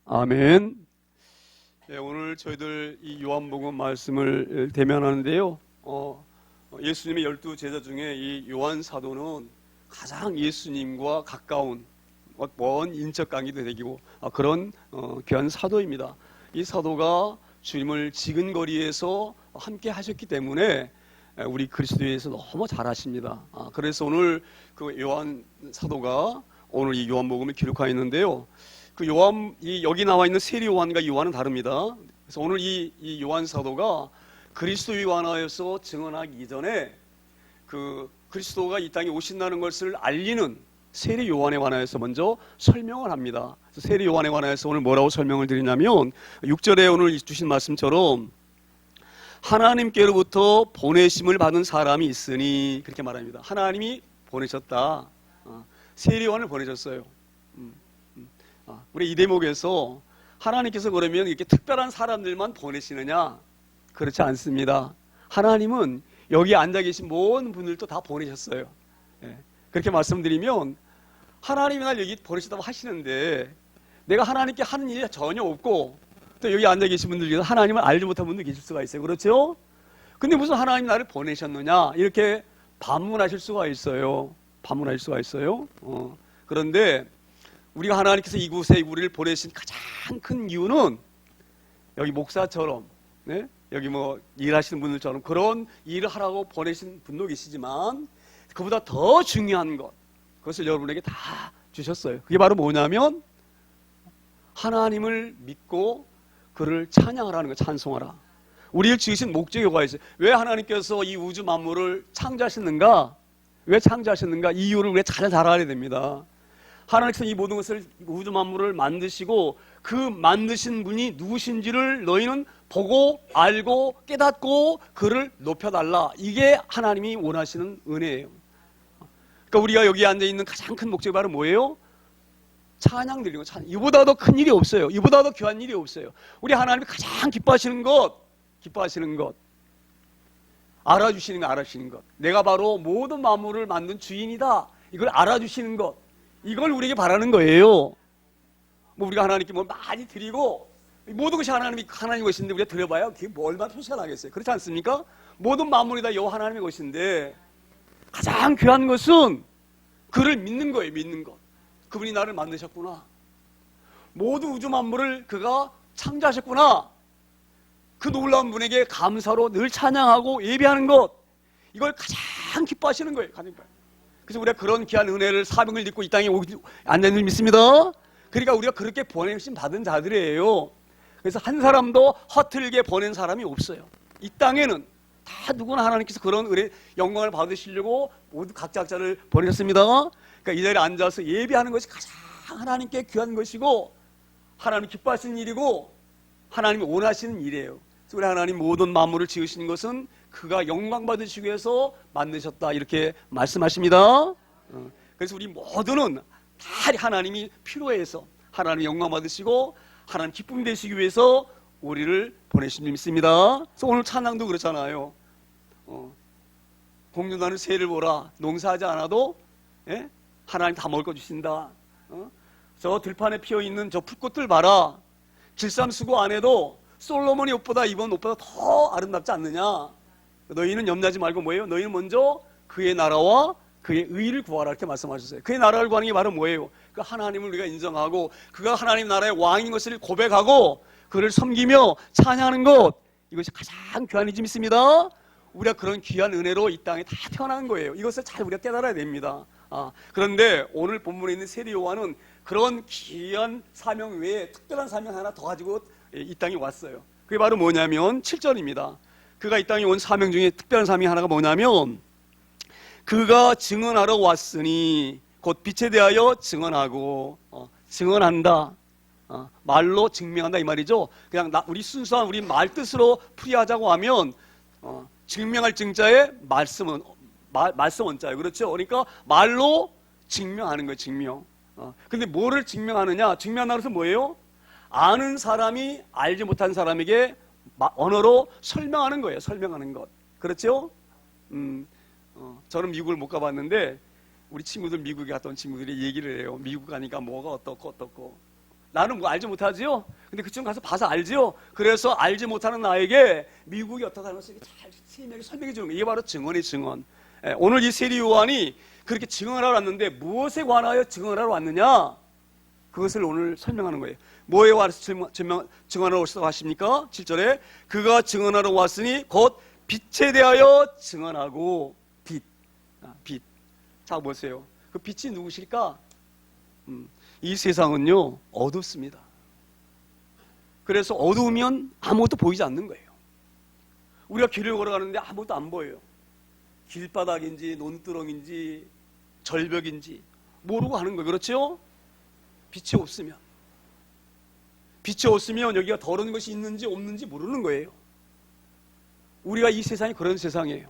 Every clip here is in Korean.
아멘. 네, 오늘 저희들 이 요한복음 말씀을 대면하는데요. 예수님의 12 제자 중에 이 요한 사도는 가장 예수님과 가까운 먼 인적 관계도 되고 그런 귀한 사도입니다. 이 사도가 주님을 지근거리에서 함께 하셨기 때문에 우리 그리스도에서 너무 잘 아십니다. 그래서 오늘 그 요한 사도가 오늘 이 요한복음을 기록하고 있는데요. 그 여기 나와 있는 세리 요한과 요한은 다릅니다. 그래서 오늘 이 요한 사도가 그리스도의 완화에서 증언하기 이전에 그 그리스도가 이 땅에 오신다는 것을 알리는 세리 요한에 관하여서 먼저 설명을 합니다. 세리 요한에 관하여서 오늘 뭐라고 설명을 드리냐면 6절에 오늘 주신 말씀처럼 하나님께로부터 보내심을 받은 사람이 있으니 그렇게 말합니다. 하나님이 보내셨다. 세리 요한을 보내셨어요. 우리 이 대목에서 하나님께서 그러면 이렇게 특별한 사람들만 보내시느냐? 그렇지 않습니다. 하나님은 여기 앉아 계신 모든 분들도 다 보내셨어요. 그렇게 말씀드리면 하나님이 날 여기 보내셨다고 하시는데 내가 하나님께 하는 일이 전혀 없고 또 여기 앉아 계신 분들 중에서 하나님을 알지 못한 분도 계실 수가 있어요. 그렇죠? 근데 무슨 하나님 나를 보내셨느냐? 이렇게 반문하실 수가 있어요. 반문하실 수가 있어요. 그런데 우리가 하나님께서 이곳에 우리를 보내신 가장 큰 이유는 여기 목사처럼 여기 뭐 일하시는 분들처럼 그런 일을 하라고 보내신 분도 계시지만 그보다 더 중요한 것 그것을 여러분에게 다 주셨어요. 그게 바로 뭐냐면 하나님을 믿고 그를 찬양하라는 거, 찬송하라. 우리를 지으신 목적이 뭐가 있어요? 왜 하나님께서 이 우주 만물을 창조하셨는가? 왜 창조하셨는가? 이유를 우리가 잘 알아야 됩니다. 하나님께서 이 모든 것을 우주 만물을 만드시고 그 만드신 분이 누구신지를 너희는 보고 알고 깨닫고 그를 높여달라. 이게 하나님이 원하시는 은혜예요. 그러니까 우리가 여기 앉아있는 가장 큰 목적이 바로 뭐예요? 찬양 드리는 거. 찬양. 이보다 더 큰 일이 없어요. 이보다 더 귀한 일이 없어요. 우리 하나님이 가장 기뻐하시는 것 알아주시는 거, 알아주시는 것. 내가 바로 모든 만물을 만든 주인이다. 이걸 알아주시는 것. 이걸 우리에게 바라는 거예요. 뭐 우리가 하나님께 뭐 많이 드리고 모든 것이 하나님 것인데 우리가 드려봐야 그게 뭐 얼마나 표시가 나겠어요. 그렇지 않습니까? 모든 만물이 다 여호와 하나님의 것인데 가장 귀한 것은 그를 믿는 거예요. 믿는 것. 그분이 나를 만드셨구나. 모든 우주 만물을 그가 창조하셨구나. 그 놀라운 분에게 감사로 늘 찬양하고 예배하는 것. 이걸 가장 기뻐하시는 거예요. 그래서 우리가 그런 귀한 은혜를 사명을 입고 이 땅에 앉아있는 줄 믿습니다. 그러니까 우리가 그렇게 보내심 받은 자들이에요. 그래서 한 사람도 허틀게 보낸 사람이 없어요. 이 땅에는 다 누구나 하나님께서 그런 은혜 영광을 받으시려고 모두 각자를 보내셨습니다. 그러니까 이 자리에 앉아서 예배하는 것이 가장 하나님께 귀한 것이고 하나님 기뻐하시는 일이고 하나님이 원하시는 일이에요. 그래서 우리 하나님 모든 만물을 지으신 것은 그가 영광 받으시기 위해서 만드셨다 이렇게 말씀하십니다. 그래서 우리 모두는 다 하나님이 필요해서 하나님 영광 받으시고 하나님 기쁨 되시기 위해서 우리를 보내신 줄 믿습니다. 그래서 오늘 찬양도 그렇잖아요. 공중나는 새를 보라. 농사하지 않아도 하나님 다 먹을 거 주신다. 저 들판에 피어있는 저 풀꽃들 봐라. 길쌈수고 안 해도 솔로몬의 옷보다 입은 옷보다 더 아름답지 않느냐. 너희는 염려하지 말고 뭐예요? 너희는 먼저 그의 나라와 그의 의를 구하라 이렇게 말씀하셨어요. 그의 나라를 구하는 게 바로 뭐예요? 그 하나님을 우리가 인정하고 그가 하나님 나라의 왕인 것을 고백하고 그를 섬기며 찬양하는 것 이것이 가장 귀한 일이 믿습니다. 우리가 그런 귀한 은혜로 이 땅에 다 태어난 거예요. 이것을 잘 우리가 깨달아야 됩니다. 그런데 오늘 본문에 있는 세리 요한은 그런 귀한 사명 외에 특별한 사명 하나 더 가지고 이 땅에 왔어요. 그게 바로 뭐냐면 7절입니다. 그가 이 땅에 온 사명 중에 특별한 사명이 하나가 뭐냐면 그가 증언하러 왔으니 곧 빛에 대하여 증언하고 증언한다. 말로 증명한다 이 말이죠. 그냥 우리 순수한 우리 말 뜻으로 풀이하자고 하면 증명할 증자에 말씀 원자예요. 그렇죠? 그러니까 말로 증명하는 거예요. 증명. 근데 뭐를 증명하느냐? 증명한다고 해서 뭐예요? 아는 사람이 알지 못한 사람에게 언어로 설명하는 거예요. 설명하는 것. 그렇죠? 저는 미국을 못 가봤는데 우리 친구들 미국에 갔던 친구들이 얘기를 해요. 미국 가니까 뭐가 어떻고 나는 뭐 알지 못하지요. 근데 그쪽 가서 봐서 알지요. 그래서 알지 못하는 나에게 미국이 어떻다는 것을 잘 세밀하게 설명해 주는 거예요. 이게 바로 증언의 증언. 오늘 이 세리 요한이 그렇게 증언하러 왔는데 무엇에 관하여 증언하러 왔느냐? 그것을 오늘 설명하는 거예요. 뭐에 와서 증언하러 오셨다고 하십니까? 7절에 그가 증언하러 왔으니 곧 빛에 대하여 증언하고 빛. 자 보세요. 그 빛이 누구실까? 이 세상은요 어둡습니다. 그래서 어두우면 아무것도 보이지 않는 거예요. 우리가 길을 걸어가는데 아무것도 안 보여요. 길바닥인지 논두렁인지 절벽인지 모르고 하는 거예요. 그렇죠? 빛이 없으면 여기가 더러운 것이 있는지 없는지 모르는 거예요. 우리가 이 세상이 그런 세상이에요.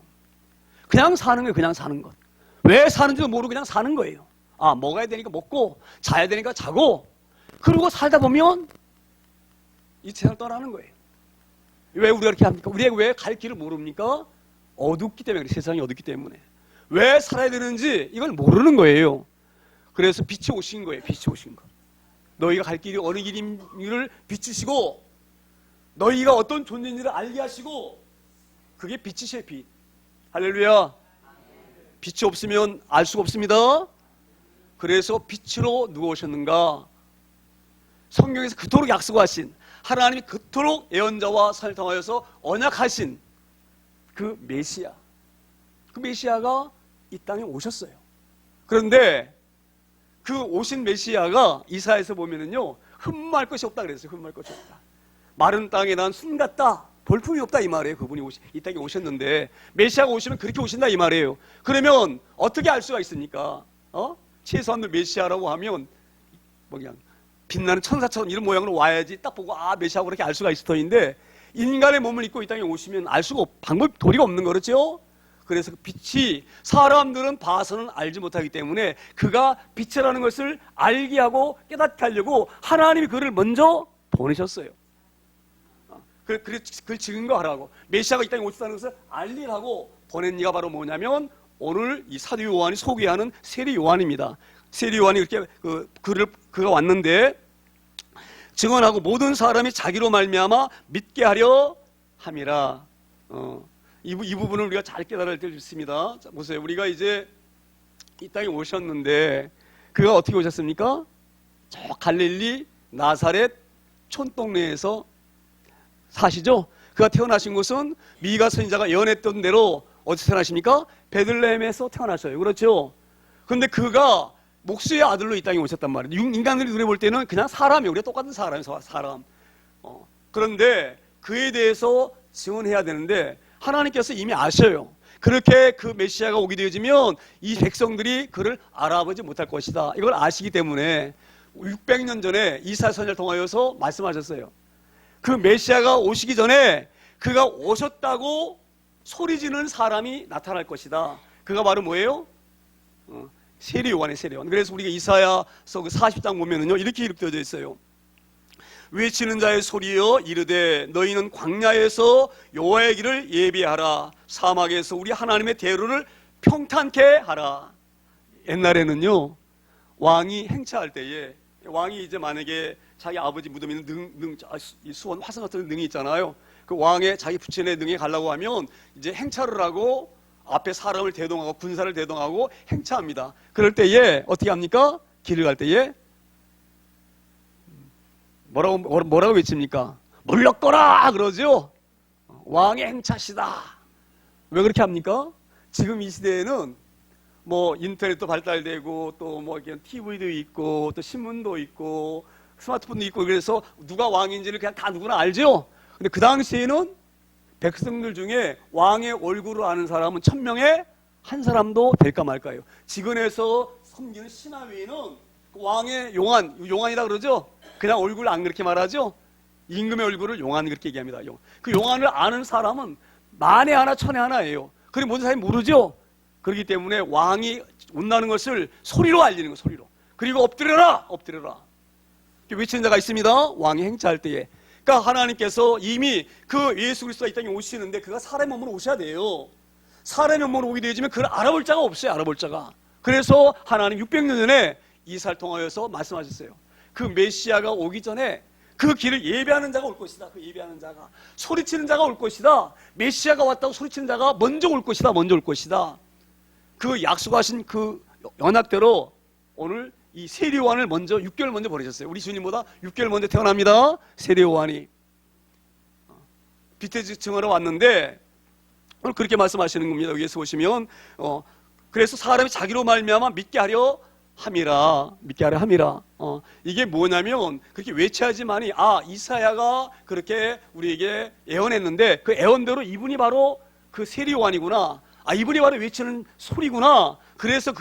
그냥 사는 거예요. 그냥 사는 것. 왜 사는지도 모르고 그냥 사는 거예요. 먹어야 되니까 먹고 자야 되니까 자고 그러고 살다 보면 이 세상을 떠나는 거예요. 왜 우리가 그렇게 합니까? 우리가 왜 갈 길을 모릅니까? 어둡기 때문에, 세상이 어둡기 때문에. 왜 살아야 되는지 이걸 모르는 거예요. 그래서 빛이 오신 거예요. 빛이 오신 거. 너희가 갈 길이 어느 길인지를 비추시고 너희가 어떤 존재인지를 알게 하시고 그게 빛이세요. 빛. 할렐루야. 빛이 없으면 알 수가 없습니다. 그래서 빛으로 누가 오셨는가? 성경에서 그토록 약속하신 하나님이 그토록 예언자와 선을 통하여서 언약하신 그 메시아, 그 메시아가 이 땅에 오셨어요. 그런데 그 오신 메시아가 이사야에서 보면은요 흠말 것이 없다 그랬어요. 흠말 것이 없다. 마른 땅에 난 순 같다. 볼품이 없다 이 말이에요. 그분이 이 땅에 오셨는데 메시아가 오시면 그렇게 오신다 이 말이에요. 그러면 어떻게 알 수가 있습니까? 최소한 메시아라고 하면 뭐 그냥 빛나는 천사처럼 이런 모양으로 와야지 딱 보고 메시아고 그렇게 알 수가 있을 터인데 인간의 몸을 입고 이 땅에 오시면 알 수가 도리가 없는 거죠. 그래서 그 빛이 사람들은 봐서는 알지 못하기 때문에 그가 빛이라는 것을 알게 하고 깨닫게 하려고 하나님이 그를 먼저 보내셨어요. 그걸 증거하라고 메시아가 이 땅에 오셨다는 것을 알리라고 보낸 이가 바로 뭐냐면 오늘 이 사도 요한이 소개하는 세리 요한입니다. 세리 요한이 그렇게 그가 왔는데 증언하고 모든 사람이 자기로 말미암아 믿게 하려 함이라. 이 부분을 우리가 잘 깨달을 때 좋습니다. 자, 보세요. 우리가 이제 이 땅에 오셨는데 그가 어떻게 오셨습니까? 저 갈릴리 나사렛 촌동네에서 사시죠? 그가 태어나신 곳은 미가 선지자가 예언했던 대로 어디서 태어나십니까? 베들레헴에서 태어나셔요. 그렇죠? 그런데 그가 목수의 아들로 이 땅에 오셨단 말이에요. 인간들이 눈에 볼 때는 그냥 사람이에요. 우리가 똑같은 사람이에요. 사람. 그런데 그에 대해서 증언해야 되는데 하나님께서 이미 아셔요. 그렇게 그 메시아가 오게 되어지면 이 백성들이 그를 알아보지 못할 것이다. 이걸 아시기 때문에 600년 전에 이사야 선지자를 통하여서 말씀하셨어요. 그 메시아가 오시기 전에 그가 오셨다고 소리지는 사람이 나타날 것이다. 그가 바로 뭐예요? 세리 요한의 세리 요한. 그래서 우리가 이사야서 그 40장 보면은요 이렇게 기록되어 있어요. 외치는 자의 소리여 이르되 너희는 광야에서 여호와의 길을 예비하라. 사막에서 우리 하나님의 대로를 평탄케 하라. 옛날에는요 왕이 행차할 때에 왕이 이제 만약에 자기 아버지 무덤에 있는 수원 화성 같은 능이 있잖아요. 그 왕의 자기 부친의 능에 가려고 하면 이제 행차를 하고 앞에 사람을 대동하고 군사를 대동하고 행차합니다. 그럴 때에 어떻게 합니까? 길을 갈 때에 뭐라고 외칩니까? 물러거라 그러죠. 왕의 행차시다. 왜 그렇게 합니까? 지금 이 시대에는 뭐 인터넷도 발달되고 또 뭐 TV도 있고 또 신문도 있고 스마트폰도 있고 그래서 누가 왕인지를 그냥 다 누구나 알죠. 근데 그 당시에는 백성들 중에 왕의 얼굴을 아는 사람은 1000명에 한 사람도 될까 말까요. 지근에서 섬기는 신하위는 그 왕의 용안이라 그러죠. 그냥 얼굴 안 그렇게 말하죠. 임금의 얼굴을 용안 그렇게 얘기합니다. 그 용안을 아는 사람은 만에 하나 천에 하나예요. 그리고 모든 사람이 모르죠. 그렇기 때문에 왕이 온다는 것을 소리로 알리는 거예요. 소리로. 그리고 엎드려라 외치는 자가 있습니다. 왕이 행차할 때에. 그러니까 하나님께서 이미 그 예수 그리스도가 이 땅에 오시는데 그가 사람의 몸으로 오셔야 돼요. 사람의 몸으로 오게 되어지면 그를 알아볼 자가 없어요. 알아볼 자가. 그래서 하나님 600년 전에 이사를 통하여서 말씀하셨어요. 그 메시아가 오기 전에 그 길을 예배하는 자가 올 것이다. 그 예배하는 자가, 소리치는 자가 올 것이다. 메시아가 왔다고 소리치는 자가 먼저 올 것이다. 먼저 올 것이다. 그 약속하신 그 연약대로 오늘 이 세례 요한을 먼저 6개월 먼저 보내셨어요. 우리 주님보다 6개월 먼저 태어납니다. 세례 요한이 빛의 증언하러 왔는데 오늘 그렇게 말씀하시는 겁니다. 여기에서 보시면 그래서 사람이 자기로 말미암아 믿게 하려 함이라. 믿게 하려 함이라. 이게 뭐냐면 그렇게 외치하지만이 이사야가 그렇게 우리에게 예언했는데 그 예언대로 이분이 바로 그 세례 요한이구나. 이분이 바로 외치는 소리구나. 그래서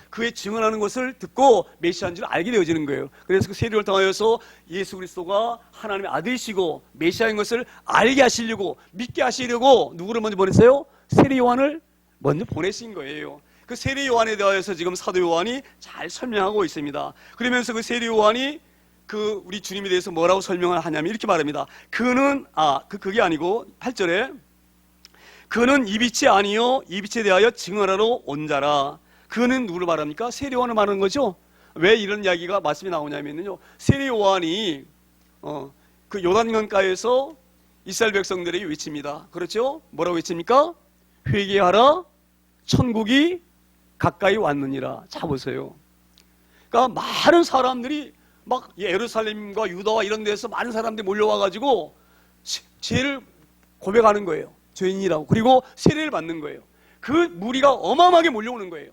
그의 증언하는 것을 듣고 메시아인 줄 알게 되어지는 거예요. 그래서 그 세례를 통하여서 예수 그리스도가 하나님의 아들이시고 메시아인 것을 알게 하시려고, 믿게 하시려고 누구를 먼저 보냈어요? 세례 요한을 먼저 보내신 거예요. 그 세례 요한에 대하여서 지금 사도 요한이 잘 설명하고 있습니다. 그러면서 그 세례 요한이 그 우리 주님에 대해서 뭐라고 설명을 하냐면 이렇게 말합니다. 그는 그게 아니고 8절에 그는 이 빛이 아니요 이 빛에 대하여 증언하러 온 자라. 그는 누구를 말합니까? 세례 요한을 말하는 거죠. 왜 이런 이야기가 말씀이 나오냐면요, 세례 요한이 그 요단강가에서 이스라엘 백성들에게 외칩니다. 그렇죠? 뭐라고 외칩니까? 회개하라, 천국이 가까이 왔느니라. 자 보세요. 그러니까 많은 사람들이 막 예루살렘과 유다와 이런 데서 많은 사람들이 몰려와가지고 죄를 고백하는 거예요. 죄인이라고. 그리고 세례를 받는 거예요. 그 무리가 어마어마하게 몰려오는 거예요.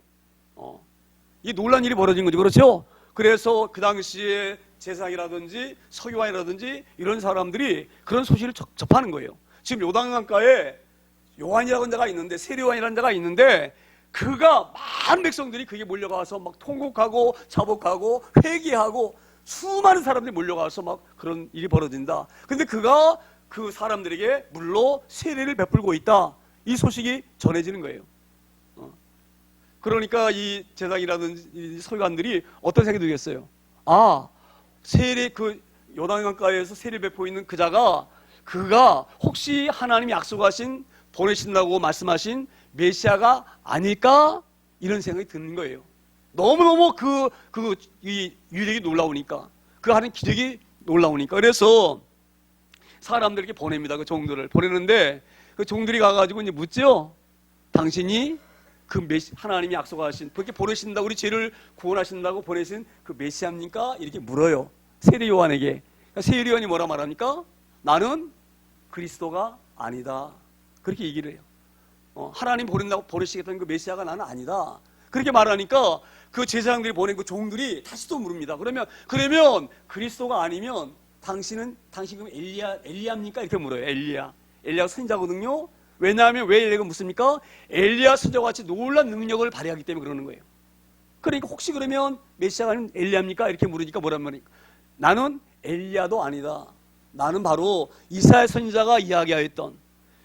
이 놀란 일이 벌어진 거죠. 그렇죠? 그래서 그 당시에 제사장이라든지 서기관이라든지 이런 사람들이 그런 소식을 접하는 거예요. 지금 요단강가에 요한이라는 자가 있는데, 세례 요한이라는 자가 있는데, 그가 많은 백성들이 그게 몰려가서 막 통곡하고 자복하고 회개하고 수많은 사람들이 몰려가서 막 그런 일이 벌어진다. 근데 그가 그 사람들에게 물로 세례를 베풀고 있다. 이 소식이 전해지는 거예요. 그러니까 이 제사장이라든지 서기관들이 어떤 생각이 들겠어요? 세례 그 요단강가에서 세례 베푸고 있는 그가 혹시 하나님이 약속하신 보내신다고 말씀하신 메시아가 아닐까? 이런 생각이 드는 거예요. 너무너무 이 유력이 놀라우니까, 그 하는 기적이 놀라우니까. 그래서 사람들에게 보냅니다. 그 종들을 보내는데 그 종들이 가가지고 이제 묻죠. 당신이 하나님이 약속하신, 그렇게 보내신다, 우리 죄를 구원하신다고 보내신 그 메시아입니까? 이렇게 물어요. 세례 요한에게. 그러니까 세례 요한이 뭐라 말합니까? 나는 그리스도가 아니다. 그렇게 얘기를 해요. 하나님 보내시겠다는 그 메시아가 나는 아니다. 그렇게 말하니까 그 제사장들이 보낸 그 종들이 다시 또 물습니다. 그러면 그리스도가 아니면 당신 그럼 엘리야입니까? 이렇게 물어요. 엘리야가 선지자거든요. 왜냐하면 왜 엘리야가 묻습니까? 엘리야 선지자와 같이 놀란 능력을 발휘하기 때문에 그러는 거예요. 그러니까 혹시 그러면 메시아가 아니면 엘리야입니까? 이렇게 물으니까 뭐란 말입니까? 나는 엘리야도 아니다. 나는 바로 이사야 선지자가 이야기하였던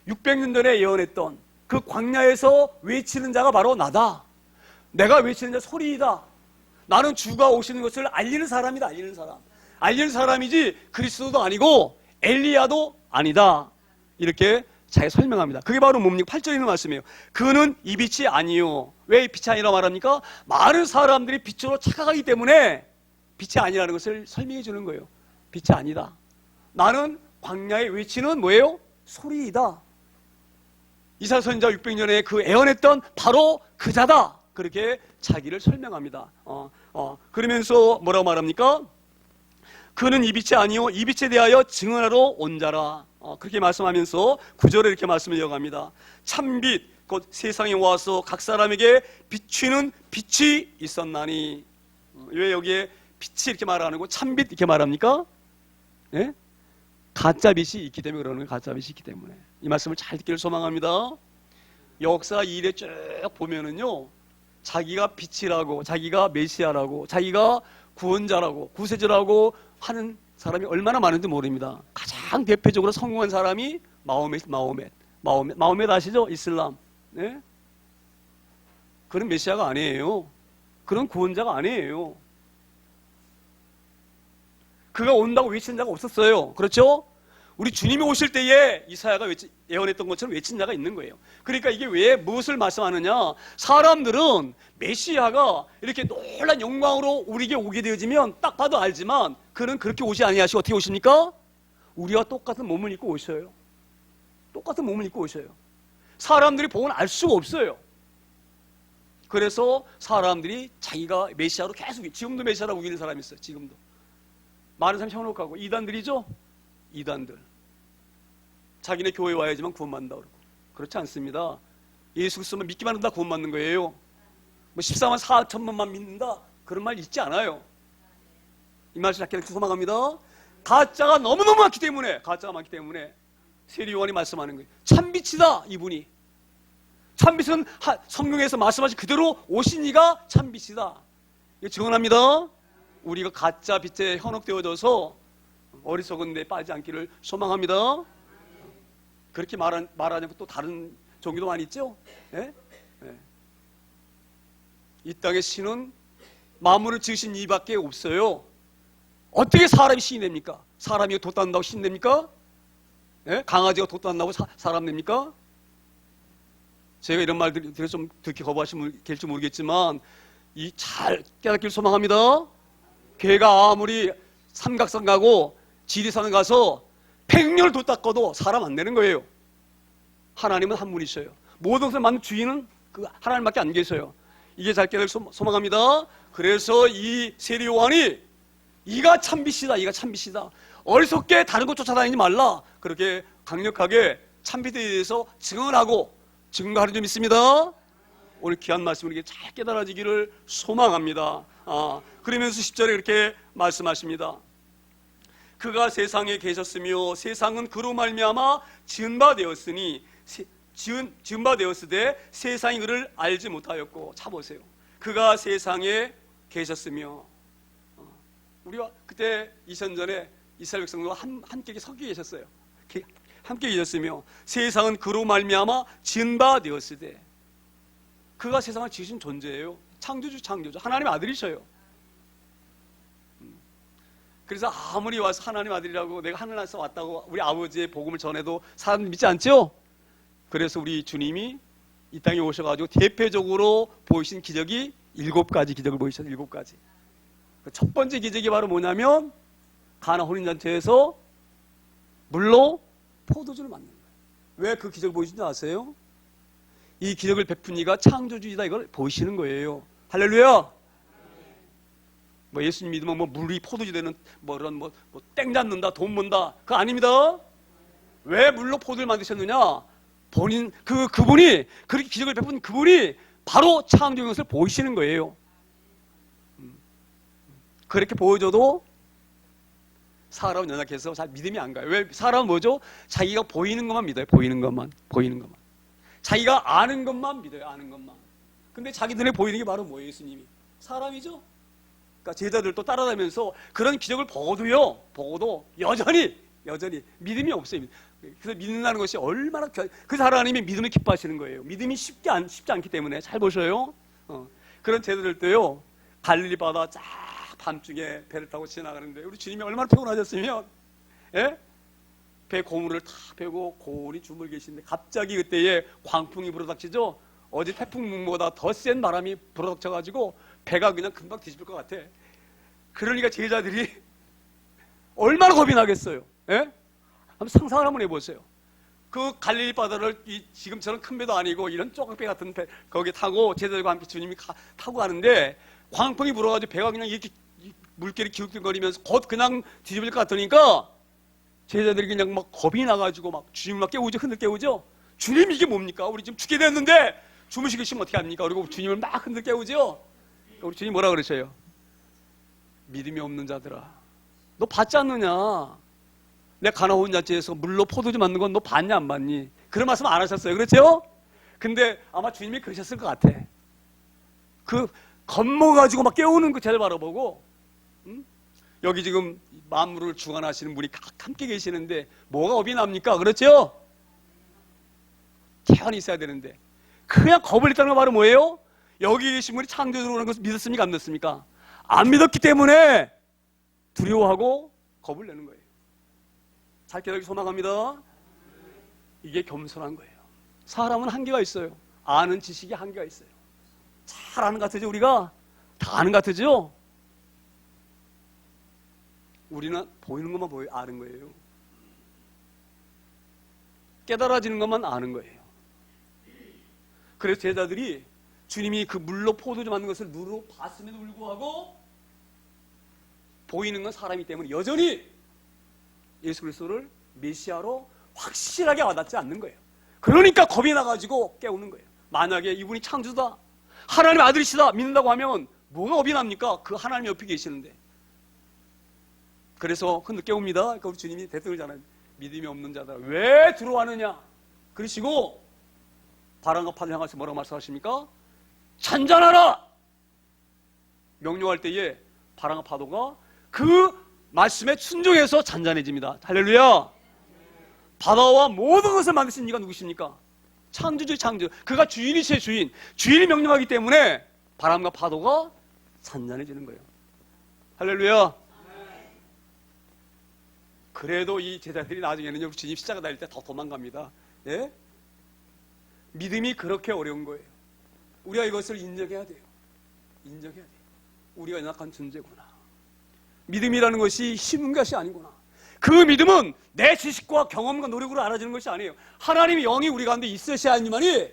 600년 전에 예언했던 그 광야에서 외치는 자가 바로 나다. 내가 외치는 자 소리이다. 나는 주가 오시는 것을 알리는 사람이다. 알리는 사람이지 그리스도도 아니고 엘리야도 아니다. 이렇게 잘 설명합니다. 그게 바로 뭡니까? 8절에 있는 말씀이에요. 그는 이 빛이 아니요. 왜 빛이 아니라 말합니까? 많은 사람들이 빛으로 착각하기 때문에 빛이 아니라는 것을 설명해 주는 거예요. 빛이 아니다. 나는 광야에 외치는 뭐예요? 소리이다. 이사야 선지자 600년에 그 애언했던 바로 그자다. 그렇게 자기를 설명합니다. 그러면서 뭐라고 말합니까? 그는 이 빛이 아니요 이 빛에 대하여 증언하러 온 자라. 그렇게 말씀하면서 9절에 이렇게 말씀을 이어갑니다. 참빛 곧 세상에 와서 각 사람에게 비추는 빛이 있었나니. 왜 여기에 빛이 이렇게 말하는 거 참빛 이렇게 말합니까? 네? 가짜 빛이 있기 때문에 그러는 거예요. 가짜 빛이 있기 때문에. 이 말씀을 잘 듣기를 소망합니다. 역사 이래 쭉 보면은요, 자기가 빛이라고, 자기가 메시아라고, 자기가 구원자라고, 구세주라고 하는 사람이 얼마나 많은지 모릅니다. 가장 대표적으로 성공한 사람이 마호멧 아시죠? 이슬람. 네? 그런 메시아가 아니에요. 그런 구원자가 아니에요. 그가 온다고 외치는 자가 없었어요. 그렇죠? 우리 주님이 오실 때에 이사야가 예언했던 것처럼 외친 자가 있는 거예요. 그러니까 이게 왜 무엇을 말씀하느냐? 사람들은 메시아가 이렇게 놀란 영광으로 우리에게 오게 되어지면 딱 봐도 알지만 그는 그렇게 오지 아니하시고 어떻게 오십니까? 우리와 똑같은 몸을 입고 오셔요. 똑같은 몸을 입고 오셔요. 사람들이 보면 알 수가 없어요. 그래서 사람들이 자기가 메시아로 계속, 지금도 메시아라고 우기는 사람이 있어요. 지금도 많은 사람이 현혹하고, 이단들이죠. 이단들, 자기네 교회 와야지만 구원받는다 그러고. 그렇지 않습니다. 예수 그리스도만 믿기만 한다 구원받는 거예요. 뭐 14만 4천만만 믿는다 그런 말 있지 않아요. 이 말씀 잡기 소망합니다. 가짜가 너무너무 많기 때문에, 가짜가 많기 때문에 세리요한이 말씀하는 거예요. 참빛이다 이분이. 참빛은 성경에서 말씀하신 그대로 오신 이가 참빛이다. 이거 증언합니다. 우리가 가짜 빛에 현혹되어져서 어리석은 데 빠지지 않기를 소망합니다. 그렇게 말하는 또 다른 종교도 많이 있죠. 예? 예. 이 땅의 신은 만물을 지으신 이밖에 없어요. 어떻게 사람이 신이 됩니까? 사람이 돛 딴다고 신 됩니까? 예? 강아지가 돛 딴다고 사람 됩니까? 제가 이런 말들 좀 듣기 거부하시면 될지 모르겠지만 잘 깨닫기를 소망합니다. 개가 아무리 삼각산 가고 지리산 가서 100년 돛 닦아도 사람 안 되는 거예요. 하나님은 한 분이셔요. 모든 것을 만든 주인은 그 하나님밖에 안 계셔요. 이게 잘 깨닫기를 소망합니다. 그래서 이 세리 요한이 이가 참빛이다, 이가 참빛이다, 어리석게 다른 것 쫓아다니지 말라, 그렇게 강력하게 참빛에 대해서 증언하고 증거하는 점 있습니다. 오늘 귀한 말씀을 이렇게 잘 깨달아지기를 소망합니다. 그러면서 10절에 이렇게 말씀하십니다. 그가 세상에 계셨으며 세상은 그로 말미암아 지은 바 되었으니 지은 바 되었으되 세상이 그를 알지 못하였고. 자 보세요. 그가 세상에 계셨으며, 우리가 그때 2000년 전에 이스라엘 백성들과 함께 서기 계셨어요. 함께 계셨으며 세상은 그로 말미암아 지은 바 되었으되. 그가 세상을 지으신 존재예요. 창조주, 창조주, 하나님의 아들이셔요. 그래서 아무리 와서 하나님 아들이라고, 내가 하늘에서 왔다고 우리 아버지의 복음을 전해도 사람들 믿지 않죠? 그래서 우리 주님이 이 땅에 오셔가지고 대표적으로 보이신 기적이 7가지 기적을 보이셨어요. 7가지. 첫 번째 기적이 바로 뭐냐면 가나 혼인잔치에서 물로 포도주를 만든 거예요. 왜 그 기적을 보이신지 아세요? 이 기적을 베푼 이가 창조주이다, 이걸 보이시는 거예요. 할렐루야. 뭐 예수님 믿으면 뭐 물이 포도주 되는 뭐 이런 땡 잡는다, 돈 번다, 그거 아닙니다. 왜 물로 포도를 만드셨느냐? 그분이, 그렇게 기적을 베푼 그분이 바로 창조의 것을 보이시는 거예요. 그렇게 보여줘도 사람은 연약해서 잘 믿음이 안 가요. 왜? 사람은 뭐죠? 자기가 보이는 것만 믿어요. 보이는 것만. 자기가 아는 것만 믿어요. 아는 것만. 근데 자기 눈에 보이는 게 바로 뭐예요? 예수님이 사람이죠. 그러니까 제자들도 따라다니면서 그런 기적을 보고도 여전히 믿음이 없어요. 그래서 믿는다는 것이 얼마나 그 하나님의 믿음을 기뻐하시는 거예요. 믿음이 쉽지 않기 때문에. 잘 보셔요. 그런 제자들도요, 갈릴리 바다 쫙 밤중에 배를 타고 지나가는데 우리 주님이 얼마나 피곤하셨으면, 예? 배 고무를 다 베고 고온이 주물 계시는데 갑자기 그때에 광풍이 불어닥치죠. 어제 태풍보다 더 센 바람이 불어닥쳐가지고 배가 그냥 금방 뒤집을 것 같아. 그러니까 제자들이 얼마나 겁이 나겠어요. 예? 한번 상상을 한번 해보세요. 그 갈릴리 바다를 지금처럼 큰 배도 아니고 이런 조각배 같은 배 거기 타고 제자들과 함께 주님이 타고 가는데 광풍이 불어가지고 배가 그냥 이렇게 물결이 기웃기웃거리면서 곧 그냥 뒤집을 것 같으니까 제자들이 그냥 막 겁이 나가지고 막 주님 막 흔들 깨우죠. 주님, 이게 뭡니까? 우리 지금 죽게 됐는데 주무시고 계시면 어떻게 합니까? 그리고 주님을 막 흔들 깨우죠. 우리 주님 뭐라 그러셔요? 믿음이 없는 자들아, 너 봤지 않느냐? 내 가나 혼인잔치에서 물로 포도주 만든 건 너 봤냐 안 봤니? 그런 말씀 안 하셨어요. 그렇죠? 근데 아마 주님이 그러셨을 것 같아. 그 겁먹어가지고 막 깨우는 그 제자를 바라보고, 여기 지금 만물을 주관하시는 분이 함께 계시는데 뭐가 겁이 납니까? 그렇죠? 태연히 있어야 되는데 그냥 겁을 냈다는 건 바로 뭐예요? 여기 계신 분이 창조주로 오는 것을 믿었습니까? 안 믿었습니까? 안 믿었기 때문에 두려워하고 겁을 내는 거예요. 잘 깨닫기 소망합니다. 이게 겸손한 거예요. 사람은 한계가 있어요. 아는 지식이 한계가 있어요. 잘 아는 것 같으죠? 우리가 다 아는 것 같으죠? 우리는 보이는 것만 아는 거예요. 깨달아지는 것만 아는 거예요. 그래서 제자들이 주님이 그 물로 포도주 만든 것을 눈으로 봤음에도 불구하고 보이는 건 사람이기 때문에 여전히 예수 그리스도를 메시아로 확실하게 와닿지 않는 거예요. 그러니까 겁이 나가지고 깨우는 거예요. 만약에 이분이 창조다, 하나님의 아들이시다 믿는다고 하면 뭐가 겁이 납니까? 그 하나님 옆에 계시는데. 그래서 흔들 깨웁니다. 그러니까 우리 주님이 대들잖아요. 믿음이 없는 자다 왜 들어왔느냐 그러시고 바람과 파도를 향해서 뭐라고 말씀하십니까? 잔잔하라! 명령할 때에 바람과 파도가 그 말씀에 순종해서 잔잔해집니다. 할렐루야! 바다와 모든 것을 만드신 이가 누구십니까? 창조주 창조. 그가 주인이시의 주인. 주인이 명령하기 때문에 바람과 파도가 잔잔해지는 거예요. 할렐루야! 그래도 이 제자들이 나중에는 주님 십자가 달릴 때 더 도망갑니다. 예? 믿음이 그렇게 어려운 거예요. 우리가 이것을 인정해야 돼요. 인정해야 돼요. 우리가 연약한 존재구나. 믿음이라는 것이 쉬운 것이 아니구나. 그 믿음은 내 지식과 경험과 노력으로 알아지는 것이 아니에요. 하나님의 영이 우리 가운데 있으셔야지만이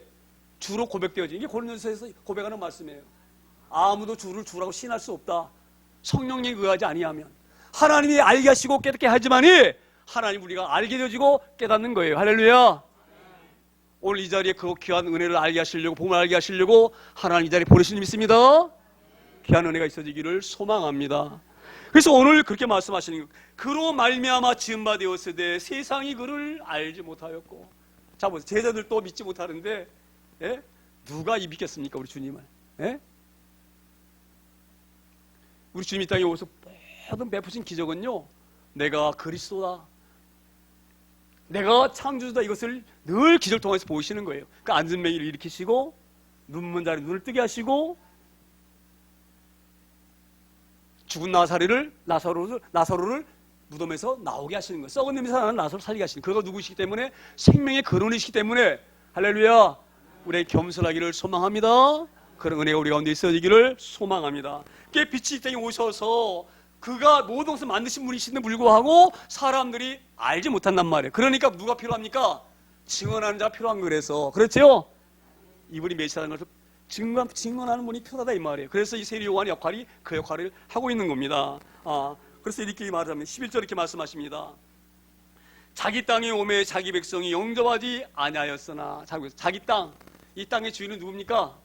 주로 고백되어지는 게 고린도서에서 고백하는 말씀이에요. 아무도 주를 주라고 신할 수 없다. 성령에 의하지 아니하면. 하나님이 알게 하시고 깨닫게 하지만이 하나님 우리가 알게 되어지고 깨닫는 거예요. 할렐루야. 오늘 이 자리에 그 귀한 은혜를 알게 하시려고, 복음을 알게 하시려고 하나님 이 자리에 보내신 줄 믿습니다. 귀한 은혜가 있어지기를 소망합니다. 그래서 오늘 그렇게 말씀하시는 거예요. 그로 말미암아 지은 바 되었으되 세상이 그를 알지 못하였고. 자 보세요. 제자들도 믿지 못하는데 예? 누가 믿겠습니까? 우리 주님을. 예? 우리 주님이 이 땅에 오셔서 모든 베푸신 기적은요, 내가 그리스도다, 내가 창조주다, 이것을 늘 기적을 통해서 보이시는 거예요. 그 앉은 맹인을 일으키시고 눈먼 자를 눈을 뜨게 하시고 죽은 나사로를 무덤에서 나오게 하시는 거예요. 썩은 냄새 나는 나사로를 살리게 하시는 거예요. 그가 누구시기 때문에 생명의 근원이시기 때문에 할렐루야, 우리의 겸손하기를 소망합니다. 그런 은혜가 우리 가운데 있어지기를 소망합니다. 그게 빛이 이 땅에 오셔서 그가 모든 것을 만드신 분이신데 불구하고 사람들이 알지 못한단 말이에요. 그러니까 누가 필요합니까? 증언하는 자가 필요한 거라서. 그렇죠? 이분이 메시아라는 것을 증언하는 분이 필요하다 이 말이에요. 그래서 이 세례 요한의 역할이 그 역할을 하고 있는 겁니다. 그래서 이렇게 말하면 11절 이렇게 말씀하십니다. 자기 땅에 오매 자기 백성이 영접하지 아니하였으나. 자기 땅, 이 땅의 주인은 누굽니까?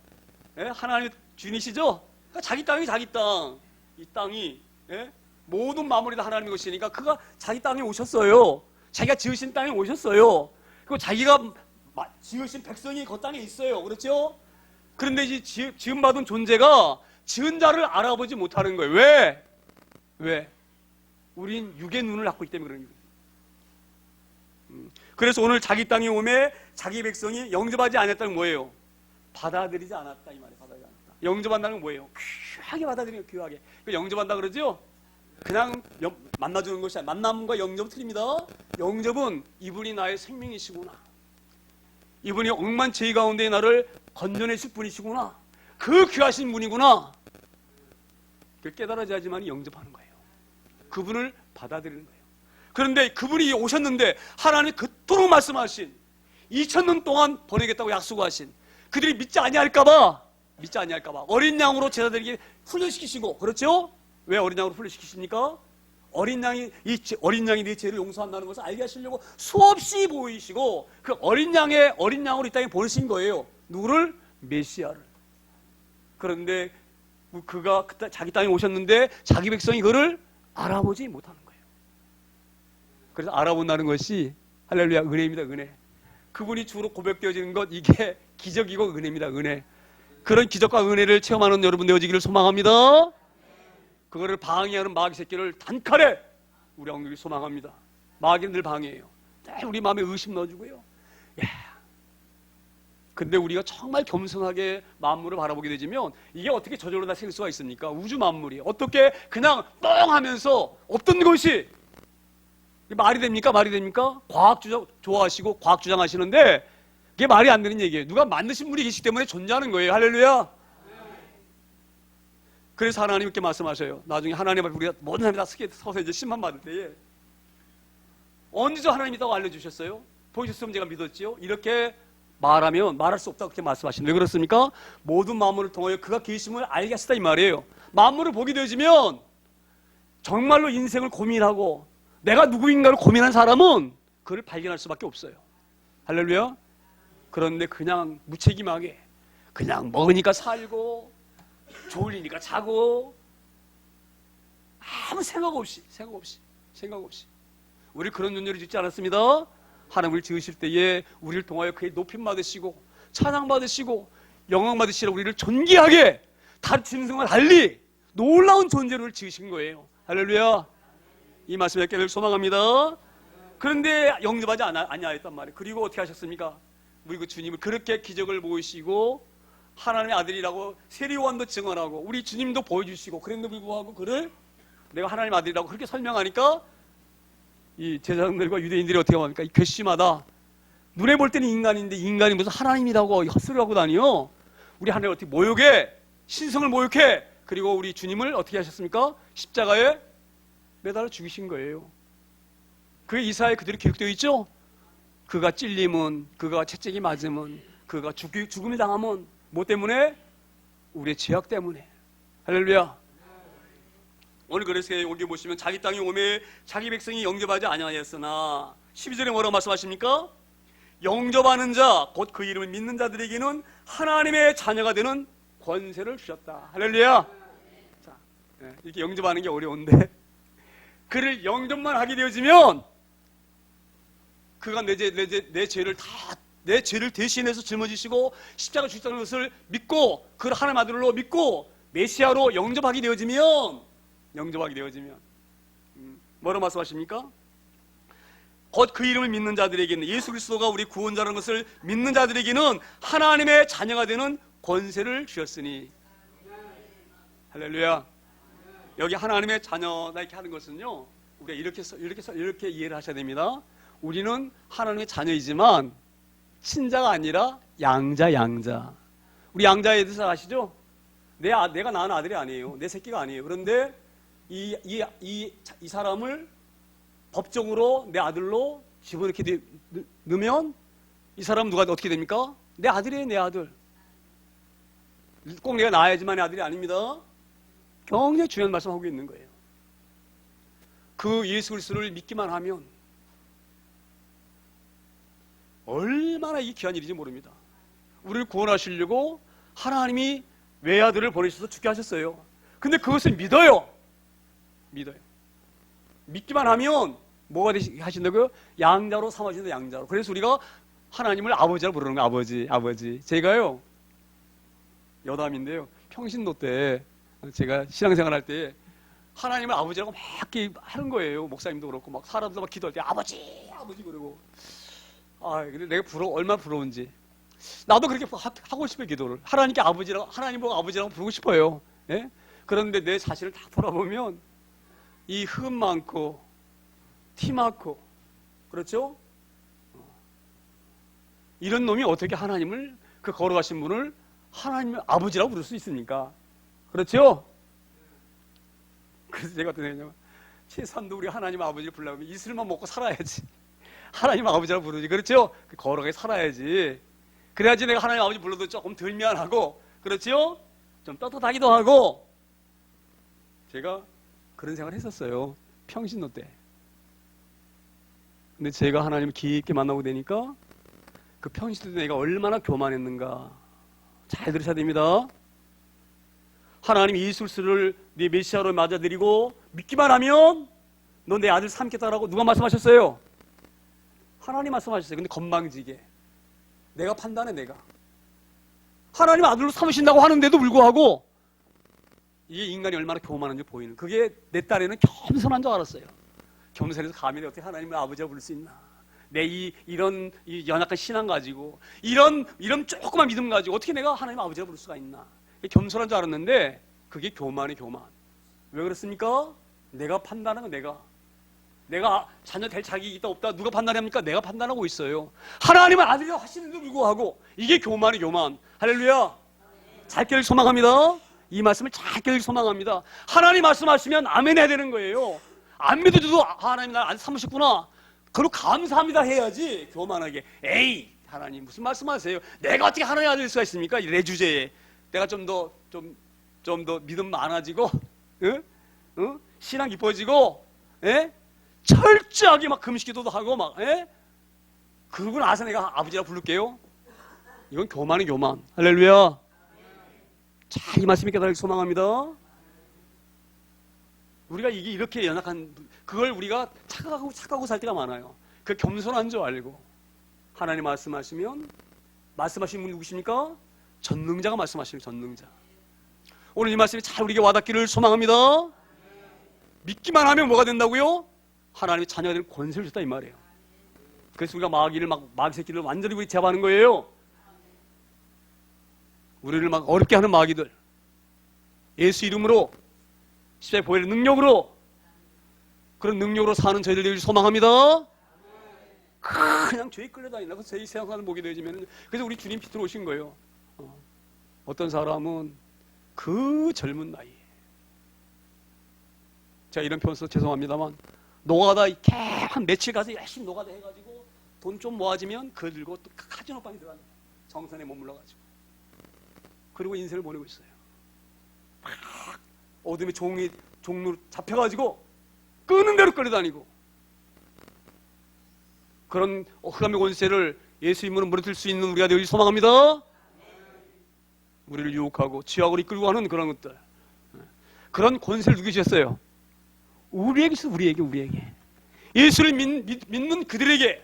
예? 하나님의 주인이시죠? 그러니까 자기 땅이 자기 땅. 이 땅이 예? 모든 마무리 다 하나님의 것이니까 그가 자기 땅에 오셨어요. 자기가 지으신 땅에 오셨어요. 그리고 자기가 지으신 백성이 그 땅에 있어요. 그렇죠? 그런데 이 지음받은 존재가 지은 자를 알아보지 못하는 거예요. 왜? 왜? 우린 육의 눈을 갖고 있기 때문에 그런 거예요. 그래서 오늘 자기 땅에 오매 자기 백성이 영접하지 않았다는 뭐예요? 받아들이지 않았다 이 말이에요. 받아들이지 않았다. 영접한다는 건 뭐예요? 귀하게 받아들여요. 귀하게. 영접한다 그러죠? 그냥 만나주는 것이 아니라 만남과 영접은 틀립니다. 영접은 이분이 나의 생명이시구나, 이분이 억만 죄 가운데 나를 건져내실 분이시구나, 그 귀하신 분이구나, 깨달아야지 하지만 영접하는 거예요. 그분을 받아들이는 거예요. 그런데 그분이 오셨는데 하나님이 그토록 말씀하신 2000년 동안 보내겠다고 약속하신 그들이 믿지 아니할까봐 어린 양으로 제자들에게 훈련시키시고. 그렇죠? 왜 어린 양으로 훈련시키십니까? 어린 양이 네 죄를 용서한다는 것을 알게 하시려고 수없이 보이시고 그 어린 양으로 이 땅에 보내신 거예요. 누구를? 메시아를. 그런데 그가 자기 땅에 오셨는데 자기 백성이 그를 알아보지 못하는 거예요. 그래서 알아본다는 것이 할렐루야 은혜입니다. 은혜. 그분이 주로 고백되어지는 것, 이게 기적이고 은혜입니다. 은혜. 그런 기적과 은혜를 체험하는 여러분 되어지기를 소망합니다. 그거를 방해하는 마귀 새끼를 단칼에 우리 엉덩이 소망합니다. 마귀는 늘 방해해요. 우리 마음에 의심 넣어주고요. 근데 우리가 정말 겸손하게 만물을 바라보게 되지면 이게 어떻게 저절로 다 생길 수가 있습니까? 우주 만물이 어떻게 그냥 뻥 하면서 없던 것이 말이 됩니까? 말이 됩니까? 과학 주장 좋아하시고 과학 주장하시는데 그게 말이 안 되는 얘기예요. 누가 만드신 분이 계시기 때문에 존재하는 거예요. 할렐루야. 그래서 하나님 이렇게 말씀하셔요. 나중에 하나님 앞에 우리가 모든 사람이 다 서서 이제 심판 받을 때에 언제죠 하나님이 있다고 알려주셨어요? 보여주셨으면 제가 믿었지요. 이렇게 말하면 말할 수 없다고 그렇게 말씀하시는. 왜 그렇습니까? 모든 만물을 통하여 그가 계심을 알게 하시다 이 말이에요. 만물을 보게 되어지면 정말로 인생을 고민하고 내가 누구인가를 고민한 사람은 그를 발견할 수밖에 없어요. 할렐루야. 그런데 그냥 무책임하게 그냥 먹으니까 살고 졸리니까 자고 아무 생각 없이 우리 그런 존재를 짓지 않았습니다. 하나님을 지으실 때에 우리를 통하여 그의 높임 받으시고 찬양 받으시고 영광 받으시라 우리를 존귀하게 다른 짐승과 달리 놀라운 존재를 지으신 거예요. 할렐루야. 이 말씀에 깨달을 소망합니다. 그런데 영접하지 아니하였단 말이에요. 그리고 어떻게 하셨습니까? 우리 그 주님을 그렇게 기적을 보이시고 하나님의 아들이라고 세리요한도 증언하고 우리 주님도 보여주시고 그랬는데 불구하고 그를 내가 하나님 아들이라고 그렇게 설명하니까 이 제사장들과 유대인들이 어떻게 합니까? 괘씸하다. 눈에 볼 때는 인간인데 인간이 무슨 하나님이라고 헛소리 하고 다니요. 우리 하나님 어떻게 모욕해? 신성을 모욕해? 그리고 우리 주님을 어떻게 하셨습니까? 십자가에 매달아 죽이신 거예요. 그게 이사야에 그대로 기록되어 있죠? 그가 찔림은, 그가 채찍이 맞음은, 그가 죽음을 당함은 뭐 때문에? 우리의 죄악 때문에. 할렐루야. 오늘 그래서 여기 보시면 자기 땅이 오매 자기 백성이 영접하지 아니하였으나 12절에 뭐라고 말씀하십니까? 영접하는 자, 곧 그 이름을 믿는 자들에게는 하나님의 자녀가 되는 권세를 주셨다. 할렐루야. 자, 이렇게 영접하는 게 어려운데 그를 영접만 하게 되어지면 그가 내 죄를 대신해서 짊어지시고 십자가 주셨다는 것을 믿고 그를 하나님 아들로 믿고 메시아로 영접하게 되어지면 뭐라고 말씀하십니까? 곧 그 이름을 믿는 자들에게는 예수 그리스도가 우리 구원자라는 것을 믿는 자들에게는 하나님의 자녀가 되는 권세를 주셨으니. 할렐루야. 여기 하나님의 자녀다 이렇게 하는 것은요, 우리가 이렇게 이해를 하셔야 됩니다. 우리는 하나님의 자녀이지만 친자가 아니라 양자. 우리 양자에 대해서 아시죠? 내가 낳은 아들이 아니에요. 내 새끼가 아니에요. 그런데 이 사람을 법적으로 내 아들로 집어넣게 넣으면 이 사람은 누가 어떻게 됩니까? 내 아들이에요. 내 아들. 꼭 내가 낳아야지만 내 아들이 아닙니다. 굉장히 중요한 말씀하고 있는 거예요. 그 예수 그리스도를 믿기만 하면 얼마나 이 귀한 일인지 모릅니다. 우리를 구원하시려고 하나님이 외아들을 보내셔서 죽게 하셨어요. 근데 그것을 믿어요. 믿기만 하면 뭐가 하신다고요? 양자로 삼아주신다. 양자로. 그래서 우리가 하나님을 아버지라고 부르는 거예요. 아버지. 제가요 여담인데요, 평신도 때 제가 신앙생활 할 때 하나님을 아버지라고 막 하는 거예요. 목사님도 그렇고 막 사람도 막 기도할 때 아버지 그러고. 근데 내가 얼마나 부러운지. 나도 그렇게 하고 싶어요. 기도를 하나님께 하나님 보고 아버지라고 부르고 싶어요. 예? 그런데 내 자신을 다 돌아보면 이 흠 많고 티 많고, 그렇죠? 이런 놈이 어떻게 하나님을, 그 걸어가신 분을 하나님의 아버지라고 부를 수 있습니까? 그렇죠? 그래서 제가 어떤 생각이냐면, 최소한도 우리 하나님 아버지를 부르려면 이슬만 먹고 살아야지. 하나님 아버지라고 부르지. 그렇죠? 걸어가게 살아야지. 그래야지 내가 하나님 아버지 불러도 조금 덜 미안하고, 그렇죠? 좀 떳떳하기도 하고. 제가 그런 생각을 했었어요. 평신도 때. 근데 제가 하나님을 깊게 만나고 되니까 그 평신도 때 내가 얼마나 교만했는가. 잘 들으셔야 됩니다. 하나님 예수 그리스도를 네 메시아로 맞아들이고 믿기만 하면 너 내 아들 삼겠다라고 누가 말씀하셨어요? 하나님 말씀하셨어요. 근데 건방지게 내가 판단해. 내가 하나님 아들로 삼으신다고 하는데도 불구하고 이게 인간이 얼마나 교만한지 보이는, 그게 내 딸에는 겸손한 줄 알았어요. 겸손해서 감히 어떻게 하나님을 아버지라고 부를 수 있나. 내 이런 연약한 신앙 가지고 이런 조그만 믿음 가지고 어떻게 내가 하나님 아버지라고 부를 수가 있나. 겸손한 줄 알았는데 그게 교만이 교만. 왜 그렇습니까? 내가 판단하는 거. 내가 자녀 될 자격이 있다 없다 누가 판단합니까? 내가 판단하고 있어요. 하나님은 아들이라고 하시는데도 불구하고 이게 교만이 교만. 할렐루야. 잘 깨길 소망합니다. 이 말씀을 잘 깨길 소망합니다. 하나님 말씀하시면 아멘 해야 되는 거예요. 안 믿어줘도 하나님 날 아직 삼으셨구나. 그리고 감사합니다 해야지. 교만하게 에이 하나님 무슨 말씀하세요? 내가 어떻게 하나님 아들일 수가 있습니까? 내 주제에 내가 좀 더 믿음 많아지고 신앙 깊어지고 철저하게 막 금식기도도 하고 막 그러고 나서 내가 아버지라 부를게요. 이건 교만이 교만. 할렐루야. 자, 이 말씀이 깨달을 소망합니다. 우리가 이게 이렇게 연약한 그걸 우리가 착각하고 살 때가 많아요. 그 겸손한 줄 알고 하나님 말씀하시면 말씀하신 분 누구십니까? 전능자가 말씀하시는 전능자. 오늘 이 말씀이 잘 우리에게 와닿기를 소망합니다. 믿기만 하면 뭐가 된다고요? 하나님의 자녀가 되는 권세를 줬다 이 말이에요. 그래서 우리가 마귀 새끼를 완전히 우리 제압하는 거예요. 우리를 막 어렵게 하는 마귀들 예수 이름으로 십자가의 보혈의 능력으로 그런 능력으로 사는 저희들 되길 소망합니다. 그냥 죄에 끌려다닌다고 이 세상 사는 목이 되어지면 그래서 우리 주님 빛으로 오신 거예요. 어떤 사람은 그 젊은 나이에 제가 이런 표현 써서 죄송합니다만 노가다 이렇게 한 며칠 가서 열심히 노가다 해가지고 돈 좀 모아지면 그거 들고 또 카지노방에 들어가는 정선에 머물러가지고 그리고 인생을 보내고 있어요. 막 어둠의 종로 잡혀가지고 끄는 대로 끌려다니고 그런 흑암의 권세를 예수 이름으로 무너뜨릴 수 있는 우리가 되길 소망합니다. 우리를 유혹하고 지옥으로 이끌고 가는 그런 것들 그런 권세를 누구 주셨어요? 우리에게 있어. 우리에게 예수를 믿는 그들에게.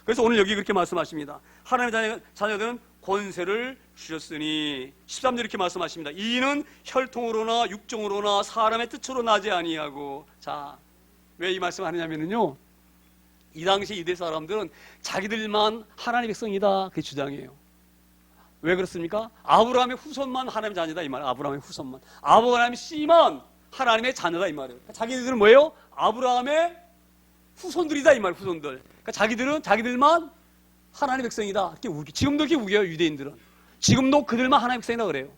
그래서 오늘 여기 그렇게 말씀하십니다. 하나님의 자녀들은 권세를 주셨으니 13절 이렇게 말씀하십니다. 이는 혈통으로나 육정으로나 사람의 뜻으로 나지 아니하고. 자, 왜 이 말씀을 하느냐면요, 이 당시 이대 사람들은 자기들만 하나님의 백성이다 그 주장이에요. 왜 그렇습니까? 아브라함의 후손만 하나님의 자녀다 이 말이에요. 아브라함의 후손만, 아브라함의 씨만 하나님의 자녀다 이 말이에요. 자기들은 뭐예요? 아브라함의 후손들이다 이 말이에요. 후손들. 그러니까 자기들만 하나님의 백성이다. 지금도 이렇게 우겨요. 유대인들은 지금도 그들만 하나님의 백성이다 그래요.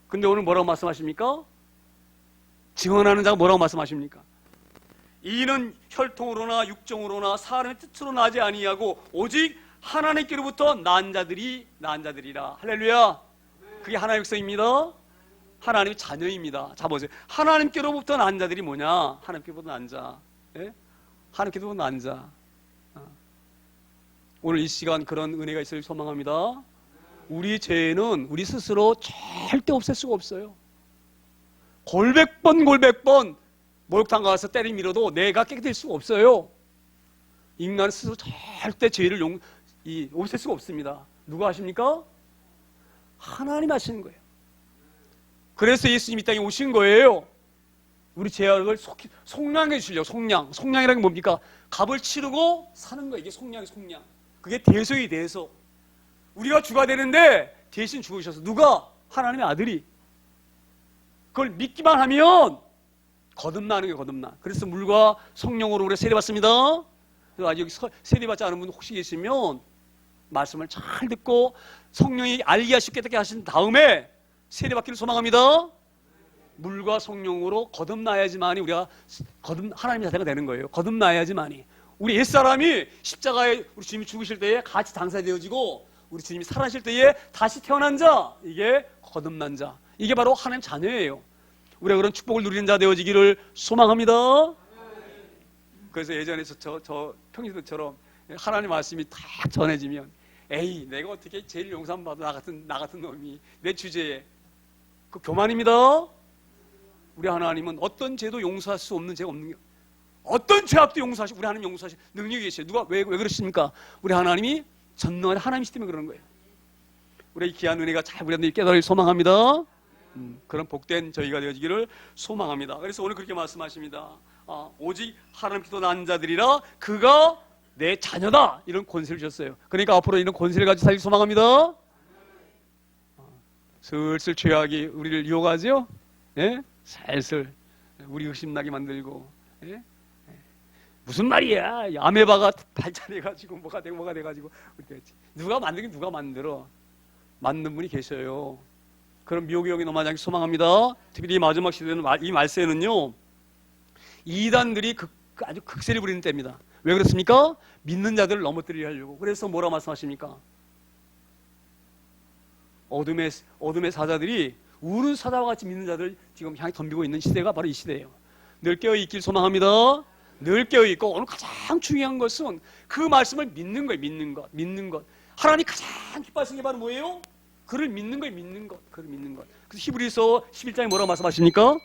근데 오늘 뭐라고 말씀하십니까? 증언하는 자가 뭐라고 말씀하십니까? 이는 혈통으로나 육정으로나 사람의 뜻으로 나지 아니하고 오직 하나님께로부터 난 자들이라. 할렐루야. 그게 하나님의 백성입니다. 하나님의 자녀입니다. 자 보세요. 하나님께로부터 난 자들이 뭐냐? 하나님께로부터 난 자. 하나님께로부터 난 자. 오늘 이 시간 그런 은혜가 있을 소망합니다. 우리 죄는 우리 스스로 절대 없앨 수가 없어요. 골백번 목욕탕 가서 때리 밀어도 내가 깨끗할 수가 없어요. 인간 스스로 절대 죄를 없앨 수가 없습니다. 누가 하십니까? 하나님 하시는 거예요. 그래서 예수님이 이 땅에 오신 거예요. 우리 죄악을 속량해 주시려고. 속량이라는 게 뭡니까? 값을 치르고 사는 거예요. 이게 속량. 그게 대속이 대속. 우리가 주가 되는데 대신 죽으셔서. 누가? 하나님의 아들이. 그걸 믿기만 하면 거듭나는 게 거듭나. 그래서 물과 성령으로 우리가 세례받습니다. 그래서 아직 세례받지 않은 분 혹시 계시면 말씀을 잘 듣고 성령이 알게 하시고 깨닫게 하신 다음에 세례받기를 소망합니다. 물과 성령으로 거듭나야지만이 우리가 하나님의 자녀가 되는 거예요. 거듭나야지만이. 우리 옛사람이 십자가에 우리 주님이 죽으실 때에 같이 장사되어지고 우리 주님이 살아나실 때에 다시 태어난 자, 이게 거듭난 자, 이게 바로 하나님 자녀예요. 우리가 그런 축복을 누리는 자 되어지기를 소망합니다. 그래서 예전에 저 평신도처럼 하나님 말씀이 딱 전해지면 에이 내가 어떻게 제일 용서받아 나 같은 놈이 내 주제에. 그 교만입니다. 우리 하나님은 어떤 죄도 용서할 수 없는 죄가 없는 게, 어떤 죄악도 용서하시고 우리 하나님 용서하실 능력이 계셔요. 누가 왜 그러십니까? 우리 하나님이 전능한 하나님이시기 때문에 그러는 거예요. 우리 귀한 은혜가 잘 우리한테 깨달을 소망합니다. 그런 복된 저희가 되어지기를 소망합니다. 그래서 오늘 그렇게 말씀하십니다. 오직 하나님께서 난 자들이라 그가 내 자녀다. 이런 권세를 주셨어요. 그러니까 앞으로 이런 권세를 가지고 살기 소망합니다. 슬슬 죄악이 우리를 유혹하죠. 예? 살슬 우리 의심나게 만들고, 예? 무슨 말이야? 아메바가 발달해가지고 뭐가 되고 뭐가 돼가지고 누가 만들긴 누가 만들어? 만든 분이 계셔요. 그럼 미혹의 영이 넘어가지 않길 소망합니다. 특별히 이 마지막 시대는 이 말세는요, 이단들이 아주 극세를 부리는 때입니다. 왜 그렇습니까? 믿는 자들을 넘어뜨리려 하려고. 그래서 뭐라 말씀하십니까? 어둠의 사자들이 우는 사자와 같이 믿는 자들을 지금 향해 덤비고 있는 시대가 바로 이 시대예요. 늘 깨어있길 소망합니다. 늘 깨어있고, 오늘 가장 중요한 것은 그 말씀을 믿는 거예요. 믿는 것. 하나님이 가장 기뻐하시는 게 바로 뭐예요? 그를 믿는 거예요. 믿는 것. 그를 믿는 것. 그래서 히브리서 11장에 뭐라고 말씀하십니까?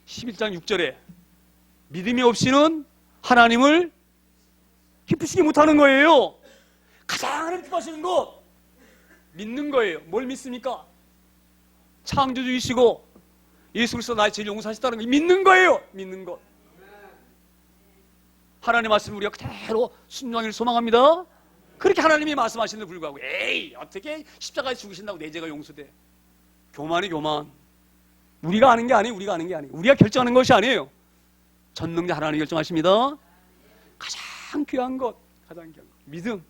11장 6절에 믿음이 없이는 하나님을 기쁘시게 못하는 거예요. 가장 하나님 기뻐하시는 것 믿는 거예요. 뭘 믿습니까? 창조주이시고 예수 그리스도 나의 죄를 용서하셨다는 거 믿는 거예요. 믿는 것. 하나님 말씀을 우리가 그대로 순종하기를 소망합니다. 그렇게 하나님이 말씀하시는데 불구하고 에이 어떻게 십자가에 죽으신다고 내 죄가 용서돼? 교만이 교만. 우리가 아는 게 아니에요. 우리가 결정하는 것이 아니에요. 전능자 하나님 결정하십니다. 가장 귀한 것. 믿음.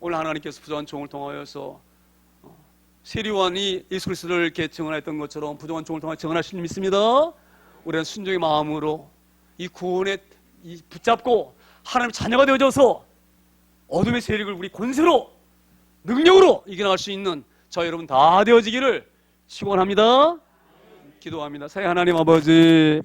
오늘 하나님께서 부정한 종을 통하여서 세리원이 예수 그리스도를 이렇게 증언했던 것처럼 부정한 종을 통해 증언하실 줄 믿습니다. 우리는 순종의 마음으로 이 구원에 붙잡고 하나님의 자녀가 되어져서 어둠의 세력을 우리 권세로 능력으로 이겨나갈 수 있는 저희 여러분 다 되어지기를 축원합니다. 기도합니다. 사랑하는 하나님 아버지,